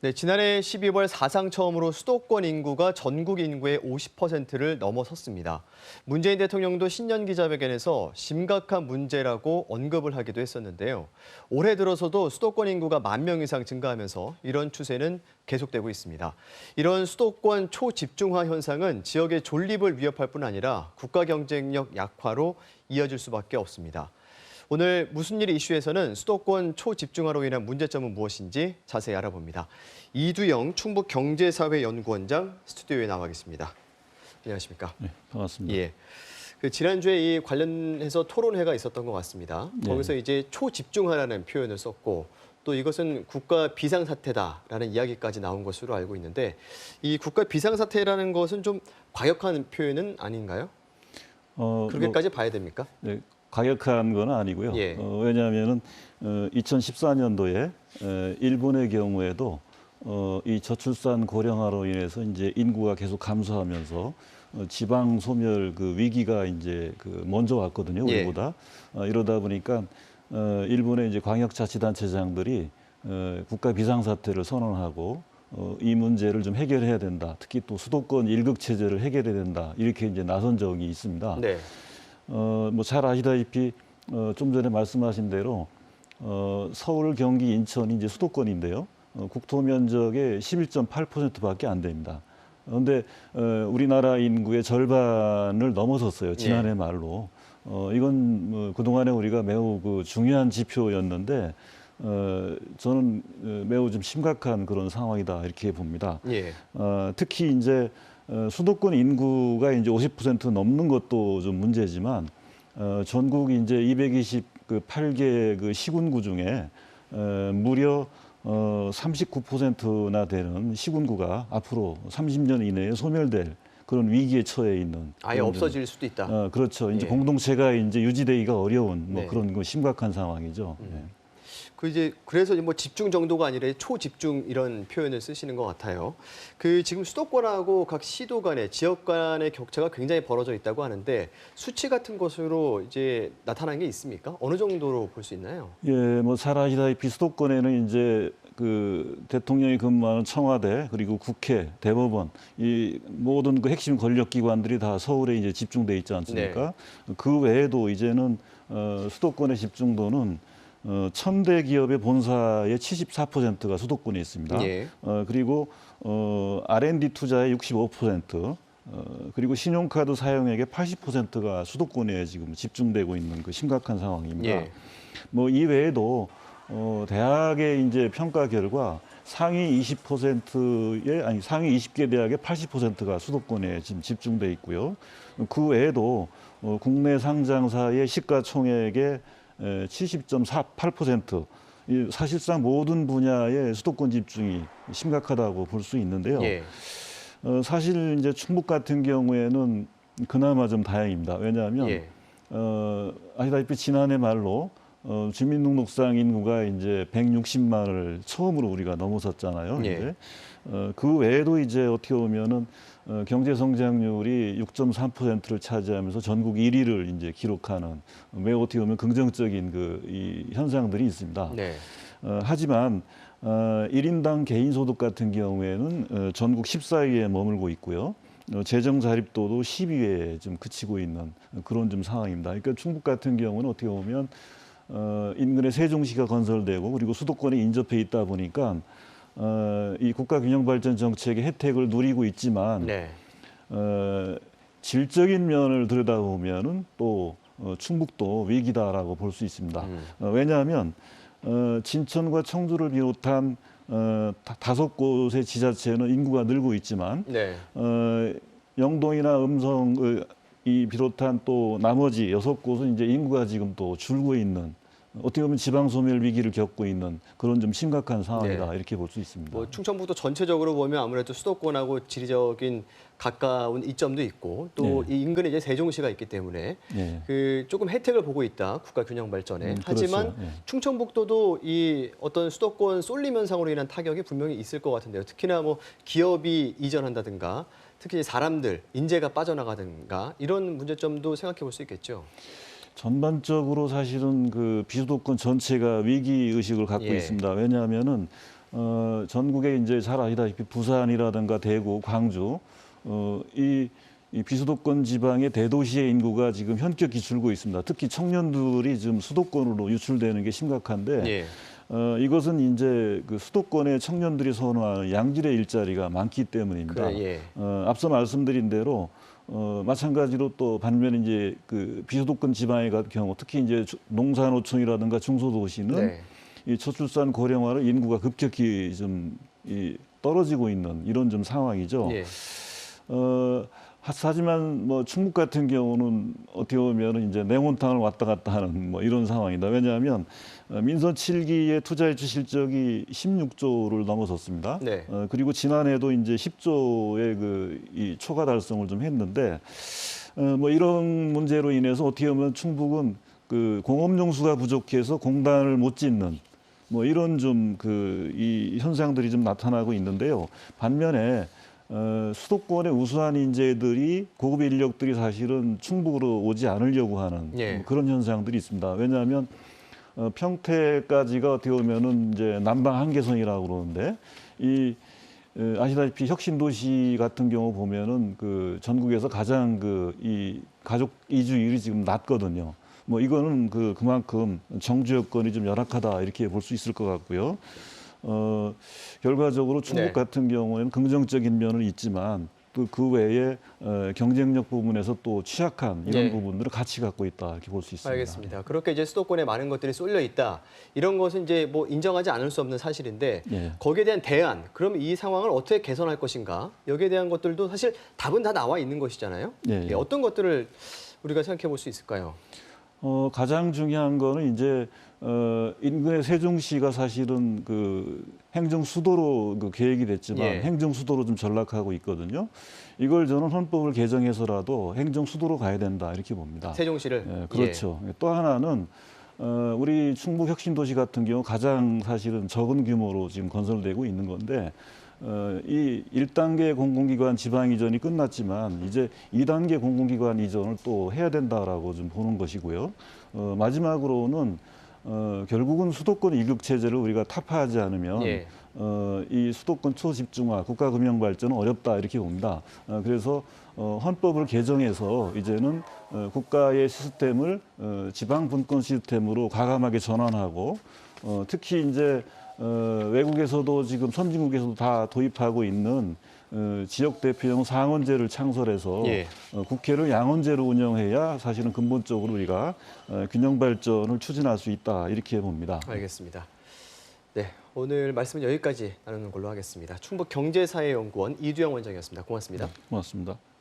네, 지난해 12월 사상 처음으로 수도권 인구가 전국 인구의 50%를 넘어섰습니다. 문재인 대통령도 신년 기자회견에서 심각한 문제라고 언급을 하기도 했었는데요. 올해 들어서도 수도권 인구가 10,000명 이상 증가하면서 이런 추세는 계속되고 있습니다. 이런 수도권 초집중화 현상은 지역의 존립을 위협할 뿐 아니라 국가 경쟁력 약화로 이어질 수밖에 없습니다. 오늘 무슨 일 이슈에서는 수도권 초집중화로 인한 문제점은 무엇인지 자세히 알아봅니다. 이두영 충북경제사회연구원장 스튜디오에 나와 계십니다. 안녕하십니까? 네, 반갑습니다. 예. 지난주에 이 관련해서 토론회가 있었던 것 같습니다. 거기서 이제 초집중화라는 표현을 썼고 또 이것은 국가 비상사태다라는 이야기까지 나온 것으로 알고 있는데 이 국가 비상사태라는 것은 좀 과격한 표현은 아닌가요? 그렇게까지 봐야 됩니까? 네, 과격한 건 아니고요. 예. 왜냐하면은 2014년도에 일본의 경우에도 이 저출산 고령화로 인해서 이제 인구가 계속 감소하면서 지방 소멸 그 위기가 이제 그 먼저 왔거든요, 우리보다. 이러다 보니까 일본의 이제 광역자치단체장들이 국가 비상사태를 선언하고 이 문제를 좀 해결해야 된다. 특히 또 수도권 일극 체제를 해결해야 된다. 이렇게 이제 나선 적이 있습니다. 네. 뭐 잘 아시다시피 좀 전에 말씀하신 대로 서울, 경기, 인천이 이제 수도권인데요. 국토 면적의 11.8%밖에 안 됩니다. 그런데 우리나라 인구의 절반을 넘어섰어요. 지난해 말로. 이건 뭐 그동안에 우리가 매우 그 중요한 지표였는데 저는 매우 좀 심각한 그런 상황이다 이렇게 봅니다. 예. 특히 이제 수도권 인구가 이제 50% 넘는 것도 좀 문제지만 전국 이제 228개 그 시군구 중에 무려 39%나 되는 시군구가 앞으로 30년 이내에 소멸될 그런 위기에 처해 있는. 아예 없어질 수도 있다. 그렇죠. 이제 예. 공동체가 이제 유지되기가 어려운 뭐 네. 그런 거 심각한 상황이죠. 네. 그래서 뭐 집중 정도가 아니라 초집중 이런 표현을 쓰시는 것 같아요. 지금 수도권하고 각 시도 간의 지역 간의 격차가 굉장히 벌어져 있다고 하는데 수치 같은 것으로 이제 나타난 게 있습니까? 어느 정도로 볼 수 있나요? 예, 뭐 잘 아시다시피 수도권에는 이제 그 대통령이 근무하는 청와대 그리고 국회, 대법원 이 모든 그 핵심 권력기관들이 다 서울에 이제 집중돼 있지 않습니까? 그 외에도 이제는 수도권의 집중도는 첨대 기업의 본사의 74%가 수도권에 있습니다. 예. 그리고 R&D 투자의 65%, 그리고 신용카드 사용액의 80%가 수도권에 지금 집중되고 있는 그 심각한 상황입니다. 예. 뭐 이외에도 대학의 이제 평가 결과 상위 20%의 아니 상위 20개 대학의 80%가 수도권에 지금 집중돼 있고요. 그 외에도 국내 상장사의 시가총액의 70.48%, 사실상 모든 분야의 수도권 집중이 심각하다고 볼 수 있는데요. 예. 사실 이제 충북 같은 경우에는 그나마 좀 다행입니다. 왜냐하면 예. 아시다시피 지난해 말로 주민등록상 인구가 이제 160만을 처음으로 우리가 넘어섰잖아요. 예. 이제 그 외에도 이제 어떻게 보면은 경제 성장률이 6.3%를 차지하면서 전국 1위를 이제 기록하는 매우 어떻게 보면 긍정적인 이 현상들이 있습니다. 네. 하지만 1인당 개인 소득 같은 경우에는 전국 14위에 머물고 있고요. 재정 자립도도 10위에 좀 그치고 있는 그런 좀 상황입니다. 그러니까 충북 같은 경우는 어떻게 보면 인근에 세종시가 건설되고 그리고 수도권에 인접해 있다 보니까 이 국가균형발전 정책의 혜택을 누리고 있지만 네. 질적인 면을 들여다보면은 또 충북도 위기다라고 볼 수 있습니다. 왜냐하면 진천과 청주를 비롯한 5곳의 지자체는 인구가 늘고 있지만 네. 영동이나 음성 이 비롯한 또 나머지 6곳은 이제 인구가 지금 또 줄고 있는 어떻게 보면 지방 소멸 위기를 겪고 있는 그런 좀 심각한 상황이다 이렇게 볼 수 있습니다. 뭐 충청북도 전체적으로 보면 아무래도 수도권하고 지리적인 가까운 이점도 있고 또 이 인근에 이제 세종시가 있기 때문에 조금 혜택을 보고 있다 국가 균형 발전에. 하지만 그렇죠. 충청북도도 이 어떤 수도권 쏠림 현상으로 인한 타격이 분명히 있을 것 같은데요. 특히나 뭐 기업이 이전한다든가 특히 사람들 인재가 빠져나가든가 이런 문제점도 생각해 볼 수 있겠죠. 전반적으로 사실은 그 비수도권 전체가 위기 의식을 갖고 있습니다. 왜냐하면은 전국에 이제 잘 아시다시피 부산이라든가 대구, 광주 이 비수도권 지방의 대도시의 인구가 지금 현격히 줄고 있습니다. 특히 청년들이 지금 수도권으로 유출되는 게 심각한데 예. 이것은 이제 그 수도권의 청년들이 선호하는 양질의 일자리가 많기 때문입니다. 그래, 예. 앞서 말씀드린 대로 마찬가지로 또 반면에 이제 그 비수도권 지방의 같은 경우 특히 이제 농산어촌이라든가 중소도시는 네. 이 저출산 고령화로 인구가 급격히 좀 떨어지고 있는 이런 좀 상황이죠. 예. 하지만 뭐 충북 같은 경우는 어떻게 보면 이제 냉온탕을 왔다 갔다 하는 뭐 이런 상황이다. 왜냐하면 민선 7기의 투자 유치 실적이 16조를 넘어섰습니다. 네. 그리고 지난해도 이제 10조의 이 초과 달성을 좀 했는데 뭐 이런 문제로 인해서 어떻게 보면 충북은 그 공업용수가 부족해서 공단을 못 짓는 뭐 이런 좀 이 현상들이 좀 나타나고 있는데요. 반면에 수도권의 우수한 인재들이 고급 인력들이 사실은 충북으로 오지 않으려고 하는 예. 뭐 그런 현상들이 있습니다. 왜냐하면 평택까지가 어떻게 보면은 이제 남방 한계선이라고 그러는데 아시다시피 혁신도시 같은 경우 보면은 그 전국에서 가장 이 가족 이주율이 지금 낮거든요. 뭐 이거는 그만큼 정주 여건이 좀 열악하다 이렇게 볼 수 있을 것 같고요. 결과적으로 충북 네. 같은 경우에는 긍정적인 면은 있지만 또 그 외에 경쟁력 부분에서 또 취약한 이런 네. 부분들을 같이 갖고 있다 이렇게 볼 수 있습니다. 알겠습니다. 그렇게 이제 수도권에 많은 것들이 쏠려 있다. 이런 것은 이제 뭐 인정하지 않을 수 없는 사실인데 예. 거기에 대한 대안, 그럼 이 상황을 어떻게 개선할 것인가? 여기에 대한 것들도 사실 답은 다 나와 있는 것이잖아요. 예, 예. 어떤 것들을 우리가 생각해 볼 수 있을까요? 가장 중요한 거는 이제 인근의 세종시가 사실은 그 행정 수도로 계획이 됐지만 예. 행정 수도로 좀 전락하고 있거든요. 이걸 저는 헌법을 개정해서라도 행정 수도로 가야 된다 이렇게 봅니다. 세종시를. 예, 그렇죠. 또 하나는 우리 충북 혁신도시 같은 경우 가장 사실은 적은 규모로 지금 건설되고 있는 건데 이 1단계 공공기관 지방 이전이 끝났지만 이제 2단계 공공기관 이전을 또 해야 된다라고 좀 보는 것이고요. 마지막으로는 결국은 수도권 이극 체제를 우리가 타파하지 않으면 예. 이 수도권 초집중화, 국가 금융 발전은 어렵다 이렇게 봅니다. 그래서 헌법을 개정해서 이제는 국가의 시스템을 지방 분권 시스템으로 과감하게 전환하고 특히 이제 외국에서도 지금 선진국에서도 다 도입하고 있는 지역 대표형 상원제를 창설해서 예. 국회를 양원제로 운영해야 사실은 근본적으로 우리가 균형 발전을 추진할 수 있다 이렇게 봅니다. 알겠습니다. 네, 오늘 말씀은 여기까지 나누는 걸로 하겠습니다. 충북경제사회연구원 이두영 원장이었습니다. 고맙습니다. 고맙습니다.